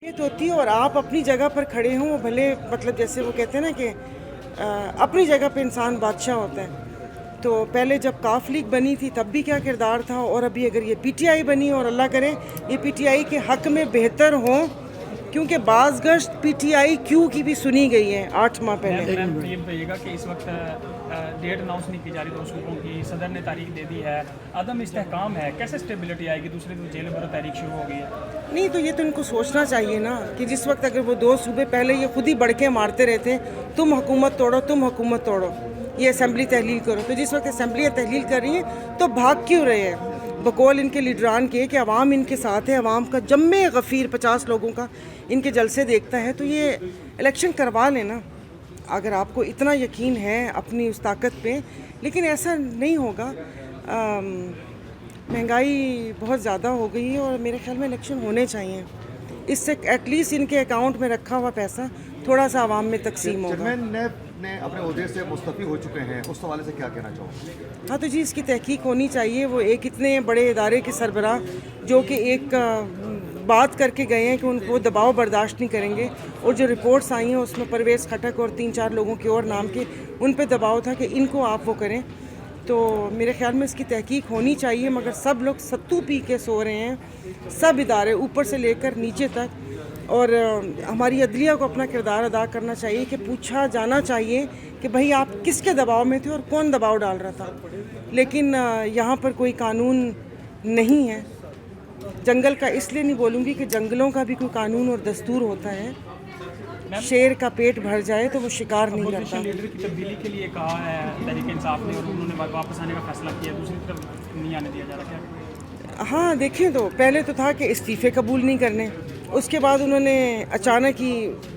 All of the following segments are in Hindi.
तो होती है और आप अपनी जगह पर खड़े हों, भले मतलब जैसे वो कहते हैं ना कि अपनी जगह पे इंसान बादशाह होता है। तो पहले जब काफ लीग बनी थी तब भी क्या किरदार था, और अभी अगर ये पीटीआई बनी और अल्लाह करे ये पीटीआई के हक में बेहतर हो, क्योंकि बाज़ गश्त पीटीआई क्यू की भी सुनी गई है 8 माह पहले। मैम ये बताइएगा कि इस वक्त डेट अनाउंस नहीं की जा रही 2 सूबों की, सदर ने तारीख दे दी है, अदम इस्तेहकाम है, कैसे स्टेबिलिटी आएगी? दूसरे दिन जेल भरो तारीख शुरू हो गई है। नहीं तो ये तो इनको सोचना चाहिए ना कि जिस वक्त अगर वो 2 सूबे पहले ये खुद ही बढ़के मारते रहते, तुम हुकूमत तोड़ो, तुम हुकूमत तोड़ो, ये असम्बली तहलील करो, तो जिस वक्त असम्बलियाँ तहलील कर रही हैं तो भाग क्यों रहे हैं? बकौल इनके लीडरान के कि अवाम इनके साथ है, अवाम का जम्मे गफ़ीर 50 लोगों का इनके जलसे देखता है, तो ये इलेक्शन करवा लेना अगर आपको इतना यकीन है अपनी उस ताकत पे। लेकिन ऐसा नहीं होगा। महंगाई बहुत ज़्यादा हो गई है और मेरे ख्याल में इलेक्शन होने चाहिए, इससे एटलीस्ट इनके अकाउंट में रखा हुआ पैसा थोड़ा सा आवाम में तकसीम होगा। चेयरमैन ने अपने ओहदे से मुस्तफ़ी हो चुके हैं, उस हवाले से क्या कहना चाहोगे? हाँ तो जी इसकी तहकीक होनी चाहिए। वो एक इतने बड़े इदारे के सरबराह जो कि एक बात करके गए हैं कि उनको दबाव बर्दाश्त नहीं करेंगे, और जो रिपोर्ट्स आई हैं उसमें परवेज़ खटक और 3-4 लोगों के और नाम के उन पे दबाव था कि इनको आप वो करें। तो मेरे ख्याल में इसकी तहकीक होनी चाहिए, मगर सब लोग सत्तू पी के सो रहे हैं, सब इदारे ऊपर से लेकर नीचे तक। और हमारी अदलिया को अपना किरदार अदा करना चाहिए कि पूछा जाना चाहिए कि भाई आप किसके दबाव में थे और कौन दबाव डाल रहा था। लेकिन यहाँ पर कोई कानून नहीं है। जंगल का इसलिए नहीं बोलूँगी कि जंगलों का भी कोई कानून और दस्तूर होता है। शेर का पेट भर जाए तो वो शिकार नहीं करता। लीडर की तब्दीली के लिए कहा है तहरीक इंसाफ ने और उन्होंने वापस आने का फैसला किया, दूसरी तरफ नहीं आने दिया जा रहा, क्या? हाँ देखें, तो पहले तो था कि इस्तीफ़े कबूल नहीं करने, उसके बाद उन्होंने अचानक ही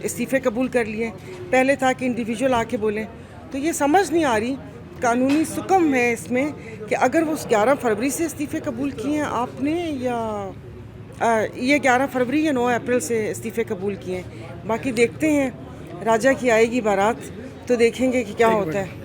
इस्तीफ़े कबूल कर लिए। पहले था कि इंडिविजुअल आके बोलें, तो ये समझ नहीं आ रही कानूनी सुकम है इसमें कि अगर वो 11 फरवरी से इस्तीफ़े कबूल किए हैं आपने, या ये 11 फरवरी या 9 अप्रैल से इस्तीफ़े कबूल किए हैं। बाकी देखते हैं, राजा की आएगी बारात तो देखेंगे कि क्या होता है।